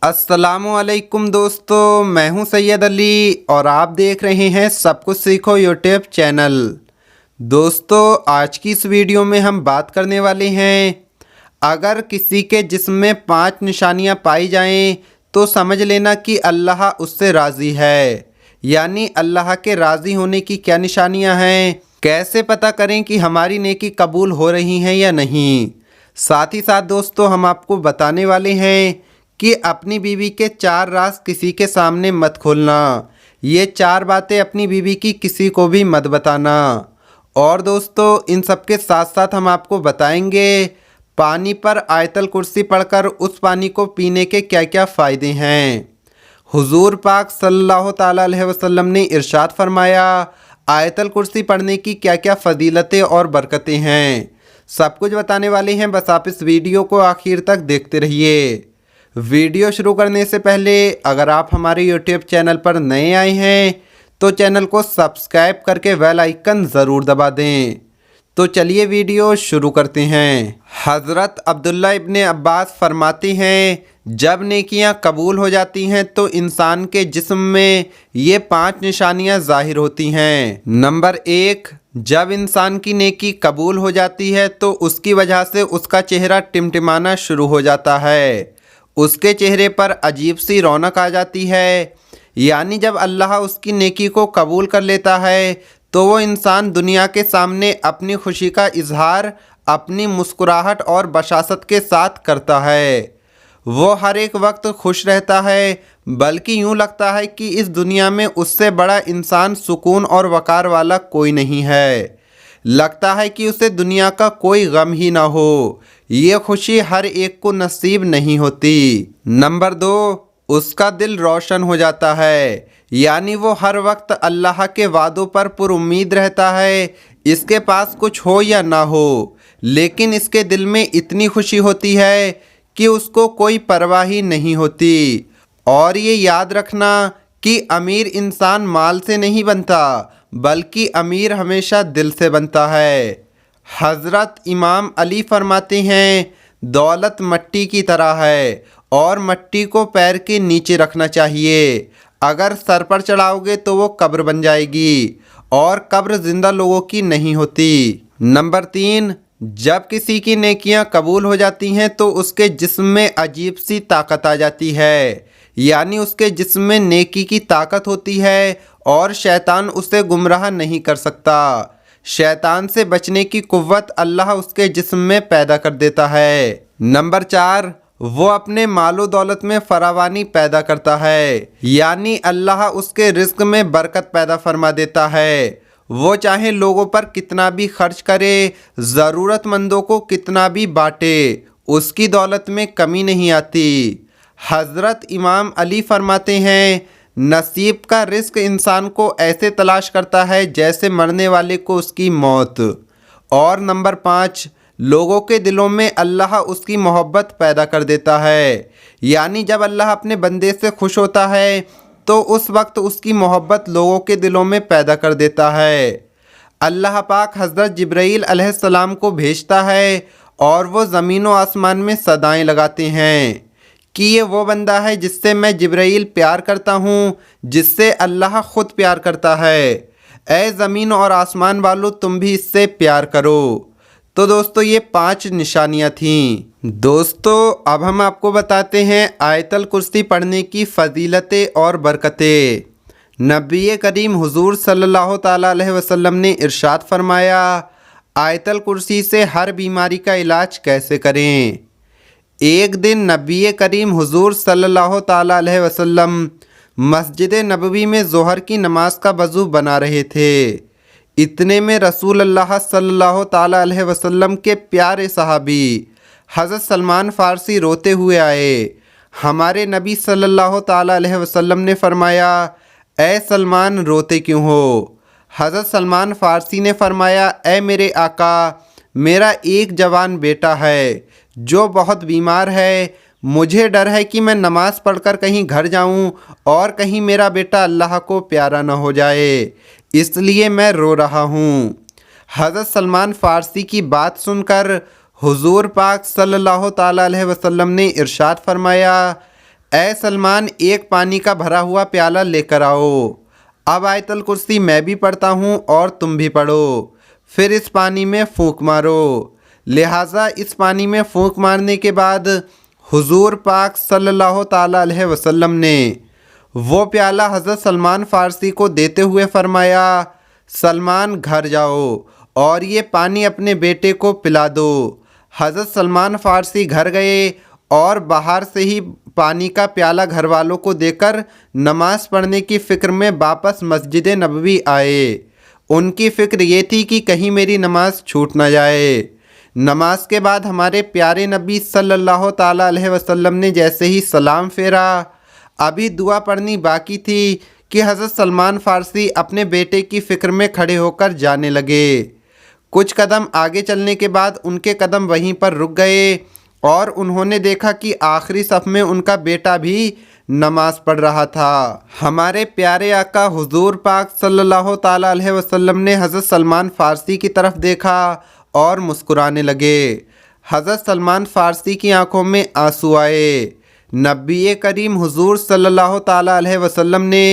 अस्सलामुअलैकुम दोस्तों, मैं हूं सैयद अली और आप देख रहे हैं सब कुछ सीखो यूट्यूब चैनल। दोस्तों, आज की इस वीडियो में हम बात करने वाले हैं, अगर किसी के जिस्म में 5 निशानियां पाई जाएं तो समझ लेना कि अल्लाह उससे राज़ी है। यानी अल्लाह के राज़ी होने की क्या निशानियां हैं, कैसे पता करें कि हमारी नेकी कबूल हो रही हैं या नहीं। साथ ही साथ दोस्तों, हम आपको बताने वाले हैं कि अपनी बीवी के 4 राज किसी के सामने मत खोलना। ये 4 बातें अपनी बीवी की किसी को भी मत बताना। और दोस्तों, इन सब के साथ साथ हम आपको बताएंगे पानी पर आयतल कुर्सी पढ़कर उस पानी को पीने के क्या क्या फ़ायदे हैं। हुजूर पाक सल्लल्लाहु ताला अलैहि वसल्लम ने इरशाद फरमाया, आयतल कुर्सी पढ़ने की क्या क्या फ़जीलतें और बरकतें हैं। सब कुछ बताने वाले हैं, बस आप इस वीडियो को आखिर तक देखते रहिए। वीडियो शुरू करने से पहले अगर आप हमारे यूट्यूब चैनल पर नए आए हैं तो चैनल को सब्सक्राइब करके बेल आइकन ज़रूर दबा दें। तो चलिए वीडियो शुरू करते हैं। हज़रत अब्दुल्ला इब्ने अब्बास फरमाते हैं, जब नेकियां कबूल हो जाती हैं तो इंसान के जिस्म में ये 5 निशानियां ज़ाहिर होती हैं। नंबर 1, जब इंसान की नेकी कबूल हो जाती है तो उसकी वजह से उसका चेहरा टिमटिमाना शुरू हो जाता है। उसके चेहरे पर अजीब सी रौनक आ जाती है। यानी जब अल्लाह उसकी नेकी को कबूल कर लेता है तो वो इंसान दुनिया के सामने अपनी खुशी का इजहार अपनी मुस्कुराहट और बशासत के साथ करता है। वो हर एक वक्त खुश रहता है, बल्कि यूँ लगता है कि इस दुनिया में उससे बड़ा इंसान सुकून और वक़ार वाला कोई नहीं है। लगता है कि उसे दुनिया का कोई गम ही ना हो। ये खुशी हर एक को नसीब नहीं होती। नंबर 2, उसका दिल रोशन हो जाता है। यानी वो हर वक्त अल्लाह के वादों पर पुरुम्मीद रहता है। इसके पास कुछ हो या ना हो, लेकिन इसके दिल में इतनी खुशी होती है कि उसको कोई परवाह ही नहीं होती। और ये याद रखना कि अमीर इंसान माल से नहीं बनता, बल्कि अमीर हमेशा दिल से बनता है। हज़रत इमाम अली फरमाते हैं, दौलत मट्टी की तरह है और मट्टी को पैर के नीचे रखना चाहिए। अगर सर पर चढ़ाओगे तो वो कब्र बन जाएगी और कब्र जिंदा लोगों की नहीं होती। नंबर 3, जब किसी की नेकियां कबूल हो जाती हैं तो उसके जिस्म में अजीब सी ताकत आ जाती है। यानी उसके जिस्म में नेकी की ताकत होती है और शैतान उसे गुमराह नहीं कर सकता। शैतान से बचने की कुव्वत अल्लाह उसके जिस्म में पैदा कर देता है। नंबर 4, वो अपने मालो दौलत में फरावानी पैदा करता है। यानी अल्लाह उसके रिज्क में बरकत पैदा फरमा देता है। वो चाहे लोगों पर कितना भी खर्च करे, ज़रूरतमंदों को कितना भी बांटे, उसकी दौलत में कमी नहीं आती। हज़रत इमाम अली फरमाते हैं, नसीब का रिस्क इंसान को ऐसे तलाश करता है जैसे मरने वाले को उसकी मौत। और नंबर 5, लोगों के दिलों में अल्लाह उसकी मोहब्बत पैदा कर देता है। यानी जब अल्लाह अपने बंदे से खुश होता है तो उस वक्त उसकी मोहब्बत लोगों के दिलों में पैदा कर देता है। अल्लाह पाक हज़रत जिब्राईल अलैहिस्सलाम को भेजता है और वो ज़मीन व आसमान में सदाएं लगाते हैं कि ये वो बंदा है जिससे मैं जिब्राईल प्यार करता हूँ, जिससे अल्लाह ख़ुद प्यार करता है। ऐ ज़मीन और आसमान वालों, तुम भी इससे प्यार करो। तो दोस्तों, ये 5 निशानियाँ थीं। दोस्तों, अब हम आपको बताते हैं आयतल कुर्सी पढ़ने की फ़जीलतें और बरकतें। नबी करीम हुजूर सल्लल्लाहु ताला अलैहि वसल्लम ने इरशाद फरमाया, आयतल कुर्सी से हर बीमारी का इलाज कैसे करें। एक दिन नबी करीम हुजूर सल्लल्लाहु ताला अलैहि वसल्लम मस्जिद नबवी में ज़ोहर की नमाज का वज़ू बना रहे थे। इतने में रसूल अल्लाह सल्लल्लाहु ताला अलैहि वसल्लम के प्यारे सहाबी हज़रत सलमान फ़ारसी रोते हुए आए। हमारे नबी सल्लल्लाहु ताला अलैहि वसल्लम ने फरमाया, ए सलमान, रोते क्यों हो। हज़रत सलमान फ़ारसी ने फरमाया, ए मेरे आका, मेरा एक जवान बेटा है जो बहुत बीमार है। मुझे डर है कि मैं नमाज़ पढ़कर कहीं घर जाऊं और कहीं मेरा बेटा अल्लाह को प्यारा न हो जाए, इसलिए मैं रो रहा हूँ। हज़रत सलमान फ़ारसी की बात सुनकर हुजूर पाक सल्लल्लाहु ताला अलैहि वसल्लम ने इरशाद फरमाया, ए सलमान, एक पानी का भरा हुआ प्याला लेकर आओ। अब आयतल कुर्सी मैं भी पढ़ता हूँ और तुम भी पढ़ो, फिर इस पानी में फूंक मारो। लिहाजा इस पानी में फूंक मारने के बाद हुजूर पाक सल्लल्लाहु ताला अलैहि वसल्लम ने वो प्याला हज़रत सलमान फ़ारसी को देते हुए फरमाया, सलमान घर जाओ और ये पानी अपने बेटे को पिला दो। हज़रत सलमान फ़ारसी घर गए और बाहर से ही पानी का प्याला घर वालों को देकर नमाज़ पढ़ने की फ़िक्र में वापस मस्जिद नबवी आए। उनकी फ़िक्र ये थी कि कहीं मेरी नमाज़ छूट ना जाए। नमाज के बाद हमारे प्यारे नबी सल्लल्लाहु ताला अलैहि वसल्लम ने जैसे ही सलाम फेरा, अभी दुआ पढ़नी बाकी थी कि हज़रत सलमान फ़ारसी अपने बेटे की फ़िक्र में खड़े होकर जाने लगे। कुछ कदम आगे चलने के बाद उनके कदम वहीं पर रुक गए और उन्होंने देखा कि आखिरी सफ़ में उनका बेटा भी नमाज़ पढ़ रहा था। हमारे प्यारे आका हुजूर पाक सल्लल्लाहु ताला अलैहि वसल्लम ने हज़रत सलमान फ़ारसी की तरफ देखा और मुस्कुराने लगे। हज़रत सलमान फ़ारसी की आंखों में आंसू आए। नबी करीम हुजूर सल्लल्लाहु ताला अलैहि वसल्लम ने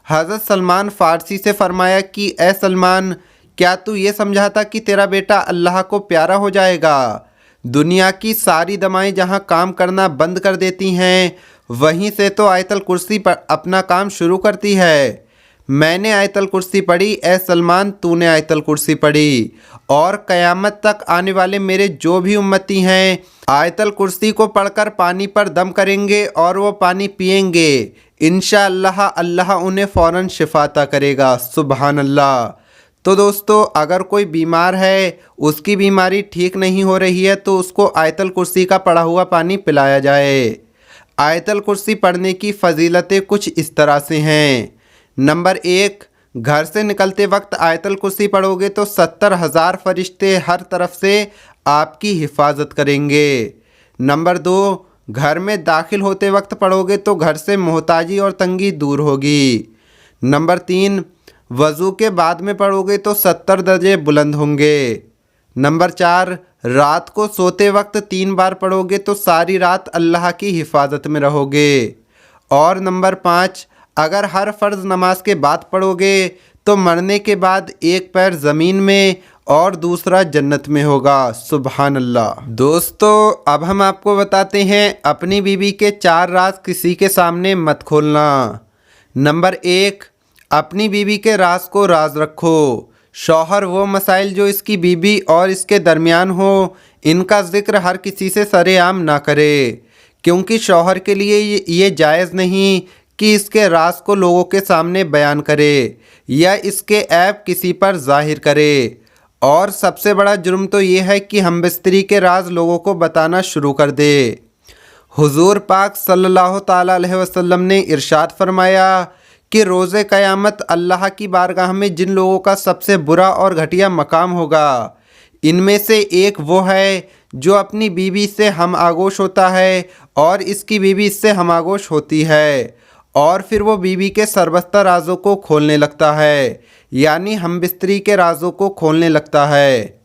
हज़रत सलमान फ़ारसी से फ़रमाया कि ए सलमान, क्या तू ये समझा था कि तेरा बेटा अल्लाह को प्यारा हो जाएगा? दुनिया की सारी दवाएं जहां काम करना बंद कर देती हैं, वहीं से तो आयतल कुर्सी पर अपना काम शुरू करती है। मैंने आयतल कुर्सी पढ़ी, ए सलमान तूने आयतल कुर्सी पढ़ी, और क़यामत तक आने वाले मेरे जो भी उम्मती हैं आयतल कुर्सी को पढ़कर पानी पर दम करेंगे और वो पानी पिएंगे। इंशाअल्लाह अल्लाह उन्हें फ़ौरन शिफा अता करेगा। सुबहान अल्लाह। तो दोस्तों, अगर कोई बीमार है, उसकी बीमारी ठीक नहीं हो रही है, तो उसको आयतल कुर्सी का पढ़ा हुआ पानी पिलाया जाए। आयतल कुर्सी पढ़ने की फ़जीलतें कुछ इस तरह से हैं। नंबर 1, घर से निकलते वक्त आयतल कुर्सी पढ़ोगे तो 70,000 फरिश्ते हर तरफ से आपकी हिफाजत करेंगे। नंबर 2, घर में दाखिल होते वक्त पढ़ोगे तो घर से मोहताजी और तंगी दूर होगी। नंबर 3, वज़ू के बाद में पढ़ोगे तो 70 दर्जे बुलंद होंगे। नंबर 4, रात को सोते वक्त 3 बार पढ़ोगे तो सारी रात अल्लाह की हिफाजत में रहोगे। और नंबर 5, अगर हर फ़र्ज़ नमाज के बाद पढ़ोगे तो मरने के बाद एक पैर ज़मीन में और दूसरा जन्नत में होगा। सुबहान अल्लाह। दोस्तों, अब हम आपको बताते हैं अपनी बीवी के 4 राज किसी के सामने मत खोलना। नंबर 1, अपनी बीवी के राज को राज रखो। शौहर वो मसाइल जो इसकी बीवी और इसके दरमियान हो, इनका ज़िक्र हर किसी से सरेआम ना करे, क्योंकि शौहर के लिए ये जायज़ नहीं कि इसके राज को लोगों के सामने बयान करे या इसके ऐब किसी पर ज़ाहिर करे। और सबसे बड़ा जुर्म तो ये है कि हमबिस्तरी के राज लोगों को बताना शुरू कर दे। हुजूर पाक सल्लल्लाहु ताला अलैहि वसल्लम ने इरशाद फरमाया कि रोज़े क़यामत अल्लाह की बारगाह में जिन लोगों का सबसे बुरा और घटिया मकाम होगा, इनमें से एक वो है जो अपनी बीवी से हम आगोश होता है और इसकी बीवी इससे हम आगोश होती है, और फिर वो बीवी के सरबस्ता राज़ों को खोलने लगता है, यानी हमबिस्तरी के राज़ों को खोलने लगता है।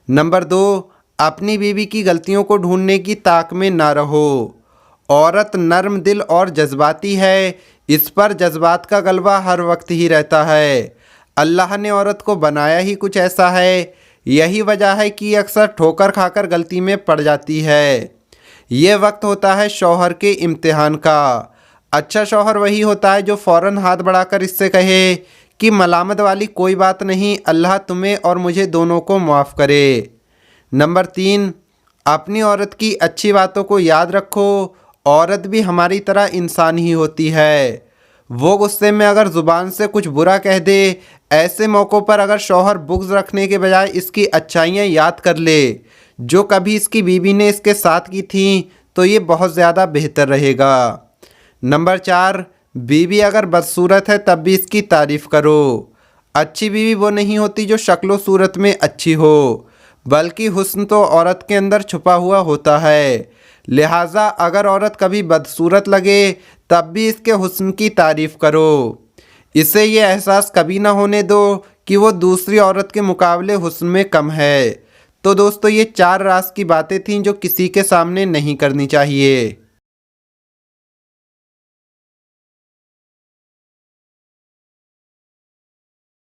नंबर 2, अपनी बीवी की गलतियों को ढूंढने की ताक में ना रहो। औरत नर्म दिल और जज्बाती है, इस पर जज्बात का गलबा हर वक्त ही रहता है। अल्लाह ने औरत को बनाया ही कुछ ऐसा है, यही वजह है कि अक्सर ठोकर खाकर गलती में पड़ जाती है। ये वक्त होता है शौहर के इम्तिहान का। अच्छा शौहर वही होता है जो फ़ौरन हाथ बढ़ाकर इससे कहे कि मलामत वाली कोई बात नहीं, अल्लाह तुम्हें और मुझे दोनों को माफ़ करे। नंबर 3, अपनी औरत की अच्छी बातों को याद रखो। औरत भी हमारी तरह इंसान ही होती है। वो गुस्से में अगर ज़ुबान से कुछ बुरा कह दे, ऐसे मौक़ों पर अगर शौहर बुग़्ज़ रखने के बजाय इसकी अच्छाइयाँ याद कर ले जो कभी इसकी बीवी ने इसके साथ की थीं, तो ये बहुत ज़्यादा बेहतर रहेगा। नंबर 4, बीवी अगर बदसूरत है तब भी इसकी तारीफ़ करो। अच्छी बीवी वो नहीं होती जो शक्ल सूरत में अच्छी हो, बल्कि हुस्न तो औरत के अंदर छुपा हुआ होता है। लिहाजा अगर औरत कभी बदसूरत लगे तब भी इसके हुस्न की तारीफ़ करो। इसे ये एहसास कभी ना होने दो कि वो दूसरी औरत के मुकाबले हुस्न में कम है। तो दोस्तों, ये 4 राज की बातें थीं जो किसी के सामने नहीं करनी चाहिए।